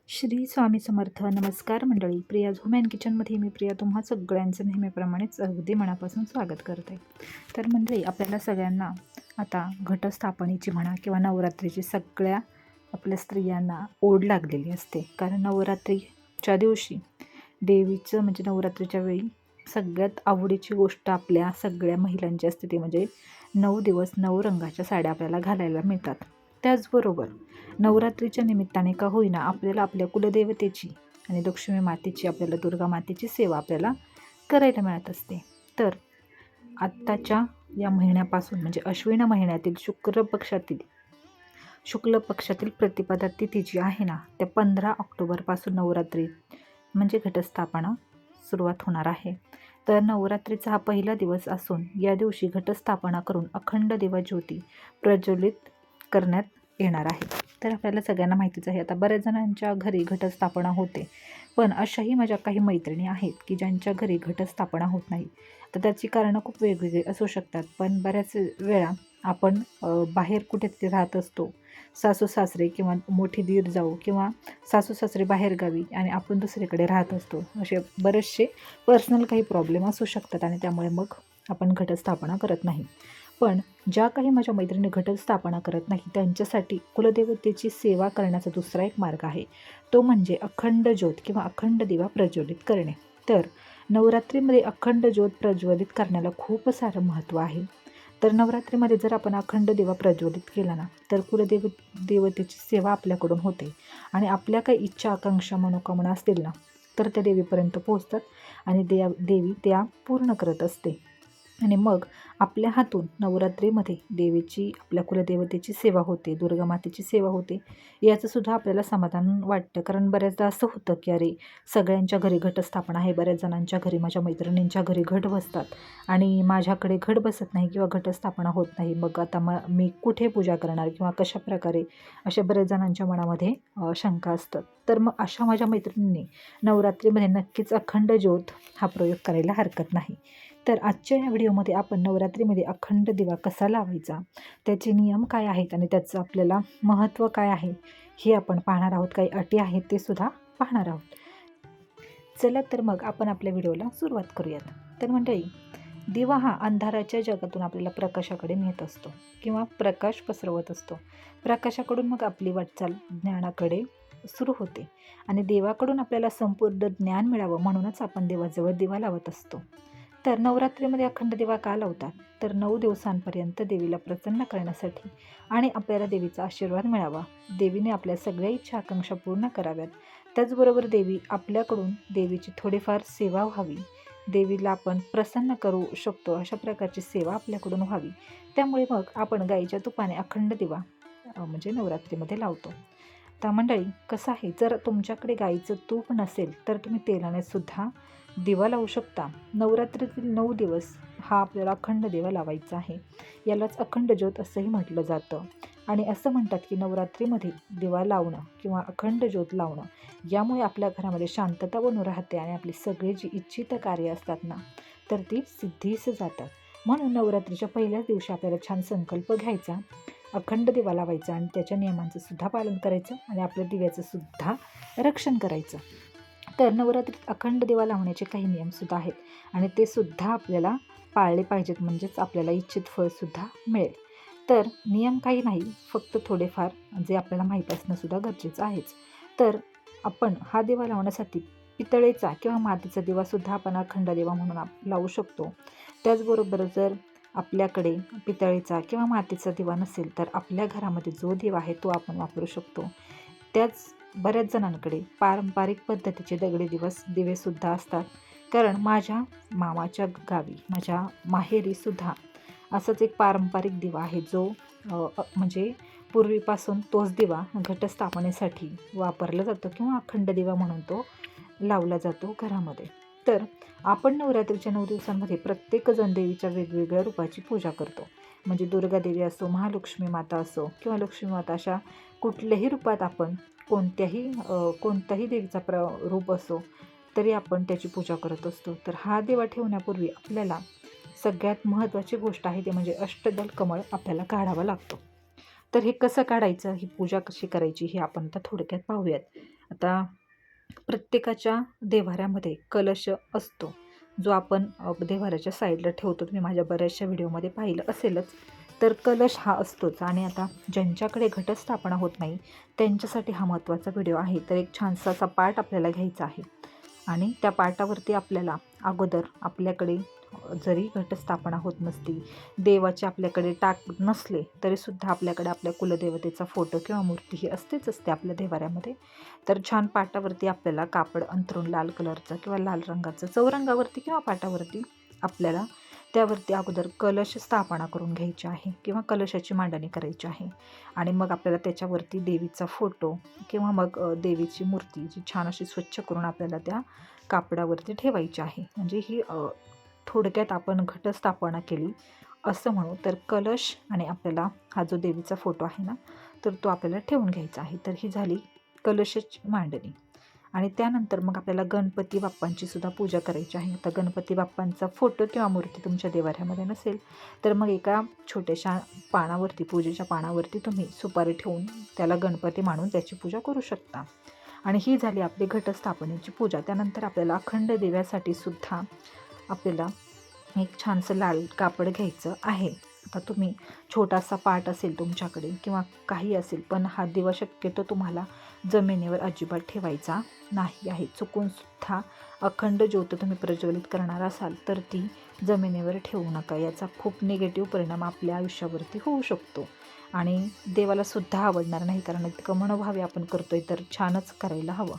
श्री स्वामी समर्थ. नमस्कार मंडळी. Priya zone and किचनमध्ये मी प्रिया तुम्हा सगळ्यांचं नेहमीप्रमाणेच अगदी मनापासून स्वागत करते. तर मंडळी, आपल्याला सगळ्यांना आता घटस्थापनेची म्हणा किंवा नवरात्रीची सगळ्या आपल्या स्त्रियांना ओढ लागलेली असते. कारण नवरात्रीच्या दिवशी देवीचं म्हणजे नवरात्रीच्या वेळी सगळ्यात आवडीची गोष्ट आपल्या सगळ्या महिलांची असते ती म्हणजे 9 दिवस 9 रंगाच्या साड्या आपल्याला घालायला मिळतात. त्याचबरोबर नवरात्रीच्या निमित्ताने का होईना आपल्याला आपल्या कुलदेवतेची आणि लक्ष्मी मातेची, आपल्याला दुर्गा मातेची सेवा आपल्याला करायला मिळत असते. तर आत्ताच्या या महिन्यापासून म्हणजे अश्विन महिन्यातील शुक्ल पक्षातील प्रतिपदा तिथी जी आहे ना, त्या 15 ऑक्टोबरपासून नवरात्री म्हणजे घटस्थापना सुरुवात होणार आहे. तर नवरात्रीचा हा पहिला दिवस असून या दिवशी घटस्थापना करून अखंड दिवा ज्योती प्रज्वलित करण्यात येणार आहे. तर आपल्याला सगळ्यांना माहितीच आहे, आता बऱ्याच जणांच्या घरी घटस्थापना होते, पण अशाही माझ्या काही मैत्रिणी आहेत की ज्यांच्या घरी घटस्थापना होत नाही. तर त्याची कारणं खूप वेगवेगळी असू शकतात, पण बऱ्याच वेळा आपण बाहेर कुठेतरी राहत असतो, सासू सासरे किंवा मोठी दीर जाऊ किंवा सासू सासरे बाहेरगावी आणि आपण दुसरीकडे राहत असतो. असे बरेचसे पर्सनल काही प्रॉब्लेम असू शकतात आणि त्यामुळे मग आपण घटस्थापना करत नाही. पण ज्या काही माझ्या मैत्रिणी घटस्थापना करत नाही त्यांच्यासाठी कुलदेवतेची सेवा करण्याचा दुसरा एक मार्ग आहे, तो म्हणजे अखंड ज्योत किंवा अखंड दिवा प्रज्वलित करणे. तर नवरात्रीमध्ये अखंड ज्योत प्रज्वलित करण्याला खूप सारं महत्त्व आहे. तर नवरात्रीमध्ये जर आपण अखंड दिवा प्रज्वलित केला ना, तर देवतेची सेवा आपल्याकडून होते आणि आपल्या काही इच्छा आकांक्षा मनोकामना असतील ना, तर त्या देवीपर्यंत पोहोचतात आणि देवी त्या पूर्ण करत असते. आणि मग आपल्या हातून नवरात्रीमध्ये देवीची, आपल्या कुलदेवतेची सेवा होते, दुर्गा मातेची सेवा होते, याचंसुद्धा आपल्याला समाधान वाटतं. कारण बऱ्याचदा असं होतं की अरे, सगळ्यांच्या घरी घटस्थापना आहे, बऱ्याच जणांच्या घरी, माझ्या मैत्रिणींच्या घरी घट बसतात आणि माझ्याकडे घट बसत नाही किंवा घटस्थापना होत नाही, मग आता मी कुठे पूजा करणार किंवा कशाप्रकारे, अशा बऱ्याच जणांच्या मनामध्ये शंका असतात. तर मग अशा माझ्या मैत्रिणींनी नवरात्रीमध्ये नक्कीच अखंड ज्योत हा प्रयोग करायला हरकत नाही. तर आजच्या या व्हिडिओमध्ये आपण नवरात्रीमध्ये अखंड दिवा कसा लावायचा, त्याचे नियम काय आहेत आणि त्याचं आपल्याला महत्त्व काय आहे हे आपण पाहणार आहोत. काही अटी आहेत ते सुद्धा पाहणार आहोत. चला तर मग आपण आपल्या व्हिडिओला सुरुवात करूयात. तर मंडळी, दिवा हा अंधाराच्या जगातून आपल्याला प्रकाशाकडे नेत असतो किंवा प्रकाश पसरवत असतो. प्रकाशाकडून मग आपली वाटचाल ज्ञानाकडे सुरू होते आणि देवाकडून आपल्याला संपूर्ण ज्ञान मिळावं म्हणूनच आपण देवाजवळ दिवा लावत असतो. तर नवरात्रीमध्ये अखंड दिवा का लावतात, तर 9 दिवसांपर्यंत देवीला प्रसन्न करण्यासाठी आणि आपल्याला देवीचा आशीर्वाद मिळावा, देवीने आपल्या सगळ्या इच्छा आकांक्षा पूर्ण कराव्यात, त्याचबरोबर देवी आपल्याकडून देवीची थोडीफार सेवा व्हावी, देवीला आपण प्रसन्न करू शकतो अशा प्रकारची सेवा आपल्याकडून व्हावी. त्यामुळे मग आपण गाईच्या तुपाने अखंड दिवा म्हणजे नवरात्रीमध्ये लावतो. तर मंडळी, कसं आहे, जर तुमच्याकडे गाईचं तूप नसेल तर तुम्ही तेलाने सुद्धा दिवा लावू शकता. नवरात्रीतील 9 दिवस हा आपल्याला अखंड दिवा लावायचा आहे. यालाच अखंड ज्योत असंही म्हटलं जातं आणि असं म्हणतात की नवरात्रीमध्ये दिवा लावणं किंवा अखंड ज्योत लावणं यामुळे आपल्या घरामध्ये शांतता बनून राहते आणि आपली सगळी जी इच्छित कार्य असतात ना, तर ती सिद्धीस जातात. म्हणून नवरात्रीच्या पहिल्याच दिवशी आपल्याला छान संकल्प घ्यायचा, अखंड दिवा लावायचा आणि त्याच्या नियमांचं सुद्धा पालन करायचं आणि आपल्या दिव्याचं सुद्धा रक्षण करायचं. तर नवरात्रीत अखंड दिवा लावण्याचे काही नियमसुद्धा आहेत आणि ते सुद्धा आपल्याला पाळले पाहिजेत, म्हणजेच आपल्याला इच्छित फळसुद्धा मिळेल. तर नियम काही नाही, फक्त थोडेफार जे आपल्याला माहीत असणंसुद्धा गरजेचं आहेच. तर आपण हा दिवा लावण्यासाठी पितळेचा किंवा मातीचा दिवासुद्धा आपण अखंड दिवा म्हणून लावू शकतो. त्याचबरोबर जर आपल्याकडे पितळेचा किंवा मातीचा दिवा नसेल तर आपल्या घरामध्ये जो दिवा आहे तो आपण वापरू शकतो. त्याच बऱ्याच जणांकडे पारंपरिक पद्धतीचे दगडी दिवेसुद्धा असतात. कारण माझ्या मामाच्या गावी, माझ्या माहेरीसुद्धा असंच एक पारंपरिक दिवा आहे जो म्हणजे पूर्वीपासून तोच दिवा घटस्थापनेसाठी वापरला जातो किंवा अखंड दिवा म्हणून तो लावला जातो घरामध्ये. तर आपण नवरात्रीच्या 9 दिवसांमध्ये प्रत्येकजण देवीच्या वेगवेगळ्या रूपाची पूजा करतो. म्हणजे दुर्गा देवी असो, महालक्ष्मी माता असो किंवा लक्ष्मी माता, अशा कुठल्याही रूपात आपण कोणत्याही देवीचा रूप असो तरी आपण त्याची पूजा करत असतो. तर हा दिवा ठेवण्यापूर्वी आपल्याला सगळ्यात महत्त्वाची गोष्ट आहे ते म्हणजे अष्टदल कमळ आपल्याला काढावा लागतो. तर हे कसं काढायचं, ही पूजा कशी करायची हे आपण आता थोडक्यात पाहूयात. आता प्रत्येकाच्या देव्हाऱ्यामध्ये कलश असतो, जो आपण देव्हाऱ्याच्या साईडला ठेवतो. तुम्ही माझ्या बऱ्याचशा व्हिडिओमध्ये पाहिलं असेलच. तर कलश हा असतोच. आणि आता ज्यांच्याकडे घटस्थापना होत नाही त्यांच्यासाठी हा महत्त्वाचा व्हिडिओ आहे. तर एक छानसा असा पाठ आपल्याला घ्यायचा आहे आणि त्या पाठावरती आपल्याला अगोदर आपल्याकडे जरी घटस्थापना होत नसती, देवाचे आपल्याकडे टाक नसले तरीसुद्धा आपल्याकडे आपल्या कुलदेवतेचा फोटो किंवा मूर्ती ही असते आपल्या देवाऱ्यामध्ये. तर छान पाटावरती आपल्याला कापड अंथरून लाल कलरचं किंवा लाल रंगाचं चौरंगावरती किंवा पाटावरती आपल्याला त्यावरती अगोदर कलश स्थापना करून घ्यायची आहे किंवा कलशाची मांडणी करायची आहे. आणि मग आपल्याला त्याच्यावरती देवीचा फोटो किंवा मग देवीची मूर्ती जी छान अशी स्वच्छ करून आपल्याला त्या कापडावरती ठेवायची आहे. म्हणजे ही थोडक्यात आपण घटस्थापना केली असं म्हणू. तर कलश आणि आपल्याला हा जो देवीचा फोटो आहे ना, तर तो आपल्याला ठेवून घ्यायचा आहे. तर ही झाली कलशाची मांडणी. आणि त्यानंतर मग आपल्याला गणपती बाप्पांची सुद्धा पूजा करायची आहे. आता गणपती बाप्पांचा फोटो किंवा मूर्ती तुमच्या देवाऱ्यामध्ये नसेल तर मग एका छोट्याशा पानावरती, पूजेच्या पानावरती तुम्ही सुपारी ठेवून त्याला गणपती मानून त्याची पूजा करू शकता. आणि ही झाली आपली घटस्थापनेची पूजा. त्यानंतर आपल्याला अखंड दिव्यासाठी सुद्धा आपल्याला एक छानसं लाल कापड घ्यायचं आहे. आता तुम्ही छोटासा पाट असेल तुमच्याकडे किंवा काही असेल, पण हा दिवा शक्यतो तुम्हाला जमिनीवर अजिबात ठेवायचा नाही आहे. चुकूनसुद्धा अखंड ज्योत तुम्ही प्रज्वलित करणार असाल तर ती जमिनीवर ठेवू नका. याचा खूप निगेटिव्ह परिणाम आपल्या आयुष्यावरती होऊ शकतो आणि देवालासुद्धा आवडणार नाही. कारण इतकं मनोभावे आपण करतोय तर छानच करायला हवं.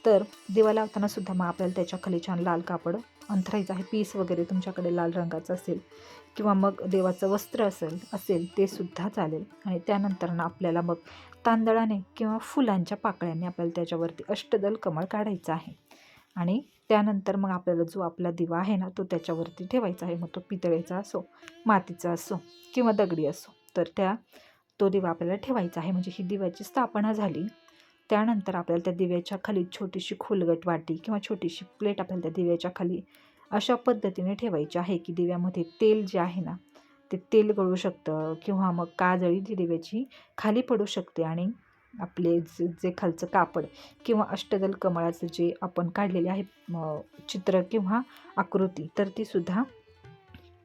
तर दिवा लावताना सुद्धा मग आपल्याला त्याच्या खाली छान लाल कापड अंथरायचं आहे. पीस वगैरे तुमच्याकडे लाल रंगाचं असेल किंवा मग देवाचं वस्त्र असेल ते सुद्धा चालेल. आणि त्यानंतर ना आपल्याला मग तांदळाने किंवा फुलांच्या पाकळ्यांनी आपल्याला त्याच्यावरती अष्टदल कमळ काढायचं आहे. आणि त्यानंतर मग आपल्याला जो आपला दिवा आहे ना तो त्याच्यावरती ठेवायचा आहे. मग तो पितळेचा असो, मातीचा असो किंवा दगडी असो, तर तो दिवा आपल्याला ठेवायचा आहे. म्हणजे ही दिव्याची स्थापना झाली. त्यानंतर आपल्याला त्या दिव्याच्या खाली छोटीशी खोलगट वाटी किंवा छोटीशी प्लेट आपल्याला त्या दिव्याच्या खाली अशा पद्धतीने ठेवायची आहे की दिव्यामध्ये तेल जे आहे ना ते तेल गळू शकतं किंवा मग काजळी ती दिव्याची खाली पडू शकते. आणि आपले जे खालचं कापड किंवा अष्टदल कमळाचं जे आपण काढलेले आहे चित्र किंवा आकृती, तर ती सुद्धा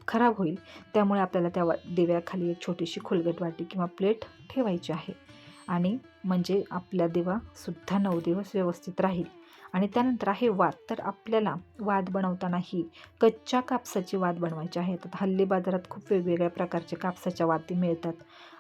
खराब होईल. त्यामुळे आपल्याला त्या दिव्याखाली एक छोटीशी खोलगट वाटी किंवा प्लेट ठेवायची आहे. आणि म्हणजे आपला दिवासुद्धा 9 दिवस व्यवस्थित राहील. आणि त्यानंतर आहे वात. तर आपल्याला वात बनवताना ही कच्च्या कापसाची वात बनवायची आहे. तर हल्ली बाजारात खूप वेगवेगळ्या प्रकारच्या कापसाच्या वाती मिळतात.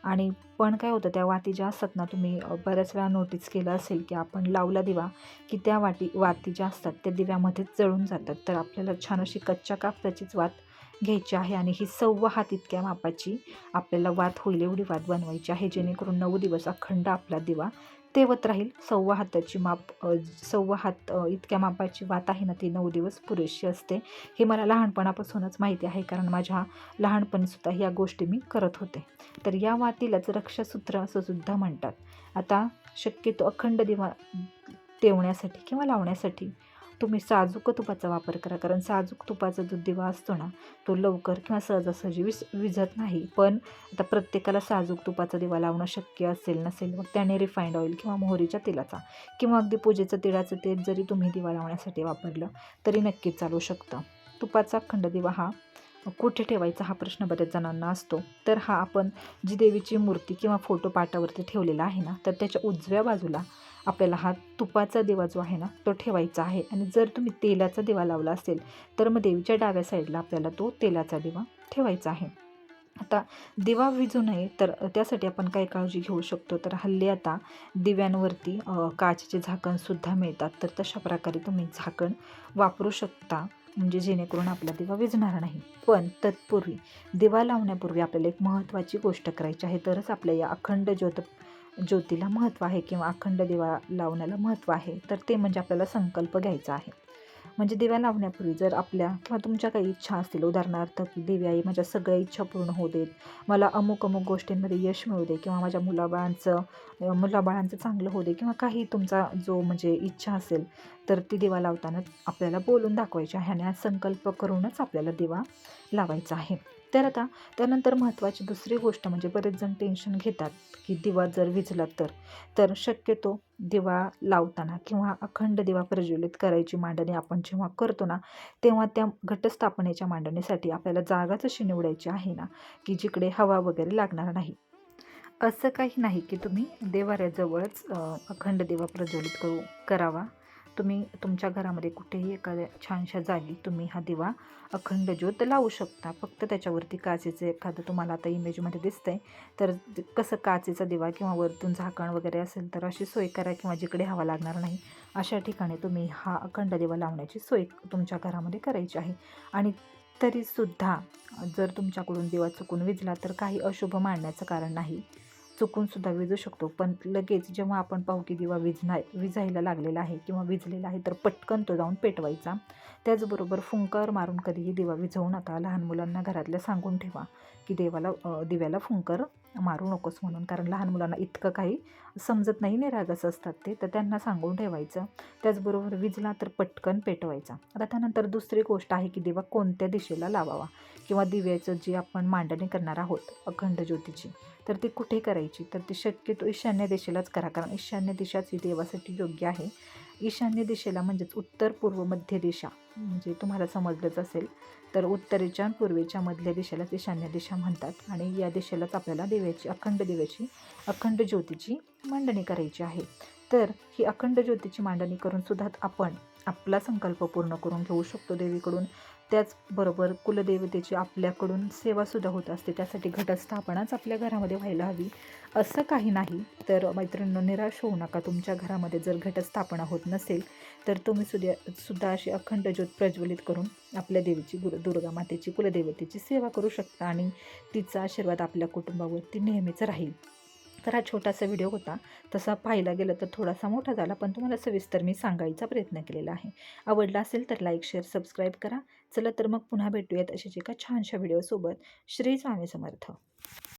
आणि पण काय होतं, त्या वाती ज्या असतात ना, तुम्ही बऱ्याच वेळा नोटीस केलं असेल की आपण लावला दिवा की त्या वाती ज्या असतात त्या दिव्यामध्येच जळून जातात. तर आपल्याला छान अशी कच्च्या कापसाचीच वात घ्यायची आहे आणि ही 1.25 हात इतक्या मापाची आपल्याला वात होईल एवढी वात बनवायची आहे, जेणेकरून 9 दिवस अखंड आपला दिवा तेवत राहील. 1.25 हाताची माप 1.25 हात इतक्या मापाची वात आहे ना, ती 9 दिवस पुरेशी असते. हे मला लहानपणापासूनच माहिती आहे, कारण माझ्या लहानपणीसुद्धा ह्या गोष्टी मी करत होते. तर या वातीलाच रक्षासूत्र असं सुद्धा म्हणतात. आता शक्यतो अखंड दिवा तेवण्यासाठी किंवा लावण्यासाठी तुम्ही साजूक तुपाचा वापर करा, कारण साजूक तुपाचा जो दिवा असतो ना तो लवकर किंवा सहजासहजी विझत नाही. पण आता प्रत्येकाला साजूक तुपाचा दिवा लावणं शक्य असेल नसेल, मग त्याने रिफाईंड ऑइल किंवा मोहरीच्या तेलाचा किंवा अगदी पूजेचं तिळाचं तेल जरी तुम्ही दिवा लावण्यासाठी वापरलं तरी नक्कीच चालू शकतं. तुपाचा अखंड दिवा हा कुठे ठेवायचा हा प्रश्न बऱ्याच जणांना असतो. तर हा आपण जी देवीची मूर्ती किंवा फोटो पाटावरती ठेवलेला आहे ना, तर त्याच्या उजव्या बाजूला आपल्याला हा तुपाचा दिवा जो आहे ना तो ठेवायचा आहे. आणि जर तुम्ही तेलाचा दिवा लावला असेल तर मग देवीच्या डाव्या साईडला आपल्याला तो तेलाचा दिवा ठेवायचा आहे. आता दिवा विझू नये तर त्यासाठी आपण काय काळजी घेऊ शकतो, तर हल्ली आता दिव्यांवरती काचेचे झाकणसुद्धा मिळतात. तर तशा प्रकारे तुम्ही झाकण वापरू शकता, म्हणजे जेणेकरून आपला दिवा विझणार नाही. पण तत्पूर्वी दिवा लावण्यापूर्वी आपल्याला एक महत्त्वाची गोष्ट करायची आहे, तरच आपल्या या अखंड ज्योतीला महत्त्व आहे किंवा अखंड दिवा लावण्याला महत्त्व आहे. तर ते म्हणजे आपल्याला संकल्प घ्यायचा आहे. म्हणजे दिव्या लावण्यापूर्वी जर आपल्या किंवा तुमच्या काही इच्छा असतील, उदाहरणार्थ की देवी आई माझ्या सगळ्या इच्छा पूर्ण होऊ देत, मला अमुक अमुक गोष्टींमध्ये यश मिळू दे किंवा माझ्या मुलाबाळांचं चांगलं होऊ दे किंवा काही तुमचा जो म्हणजे इच्छा असेल, तर ती दिवा लावताना आपल्याला बोलून दाखवायची आहे आणि हा संकल्प करूनच आपल्याला दिवा लावायचा आहे. तर आता त्यानंतर महत्त्वाची दुसरी गोष्ट म्हणजे बरेच जण टेन्शन घेतात की दिवा जर विझला तर शक्यतो दिवा लावताना किंवा अखंड दिवा प्रज्वलित करायची मांडणी आपण जेव्हा करतो ना, तेव्हा त्या घटस्थापनेच्या मांडणीसाठी आपल्याला जागाच अशी निवडायची आहे ना, की जिकडे हवा वगैरे लागणार नाही. असं काही नाही की तुम्ही देव्हाऱ्याजवळच अखंड दिवा प्रज्वलित करावा. तुम्ही तुमच्या घरामध्ये कुठेही एखाद्या छानशा जागी तुम्ही हा दिवा अखंड ज्योत लावू शकता. फक्त त्याच्यावरती काचेचं एखादं तुम्हाला आता इमेजमध्ये दिसतंय, तर कसं काचेचा दिवा किंवा वरतून झाकण वगैरे असेल तर अशी सोय करा किंवा जिकडे हवा लागणार नाही अशा ठिकाणी तुम्ही हा अखंड दिवा लावण्याची सोय तुमच्या घरामध्ये करायची आहे. आणि तरीसुद्धा जर तुमच्याकडून दिवा चुकून विझला तर काही अशुभ मानण्याचं कारण नाही. चुकूनसुद्धा विझू शकतो, पण लगेच जेव्हा आपण पाहू की दिवा विझायला लागलेला आहे किंवा विझलेला आहे तर पटकन तो जाऊन पेटवायचा. त्याचबरोबर फुंकर मारून कधीही दिवा विझवू नका. लहान मुलांना घरातल्या सांगून ठेवा की दिव्याला फुंकर मारू नकोस म्हणून, कारण लहान मुलांना इतकं काही समजत नाही, निरागस असतात ते, तर त्यांना सांगून ठेवायचं. त्याचबरोबर विझला तर पटकन पेटवायचा. आता त्यानंतर दुसरी गोष्ट आहे की दिवा कोणत्या दिशेला लावावा किंवा दिव्याचं जी आपण मांडणी करणार आहोत अखंड ज्योतीची, तर ती कुठे करायची, तर ती शक्यतो ईशान्य दिशेलाच करा, कारण ईशान्य दिशाच ही देवासाठी योग्य आहे. ईशान्य दिशेला म्हणजेच उत्तर पूर्व मध्य दिशा, म्हणजे तुम्हाला समजलंच असेल, तर उत्तरेच्या आणि पूर्वेच्या मधल्या दिशेलाच ईशान्य दिशा म्हणतात आणि या दिशेलाच आपल्याला अखंड ज्योतीची मांडणी करायची आहे. तर ही अखंड ज्योतीची मांडणी करून सुद्धा आपण आपला संकल्प पूर्ण करून घेऊ शकतो देवीकडून. त्याचबरोबर कुलदेवतेची आपल्याकडून सेवासुद्धा होत असते. त्यासाठी घटस्थापनाच आपल्या घरामध्ये व्हायला हवी असं काही नाही. तर मैत्रिणींनो, निराश होऊ नका. तुमच्या घरामध्ये जर घटस्थापना होत नसेल तर तुम्ही सुद्धा अशी अखंड ज्योत प्रज्वलित करून आपल्या देवीची दुर्गा मातेची कुलदेवतेची सेवा करू शकता आणि तिचा आशीर्वाद आपल्या कुटुंबावरती नेहमीच राहील. तर हा छोटासा व्हिडिओ होता. तसा पाहायला गेलं तर थोडासा मोठा झाला, पण तुम्हाला सविस्तर मी सांगायचा प्रयत्न केलेला आहे. आवडला असेल तर लाईक, शेअर, सबस्क्राईब करा. चला तर मग पुन्हा भेटूयात अशाच एका छानशा व्हिडिओसोबत. श्री स्वामी समर्थ.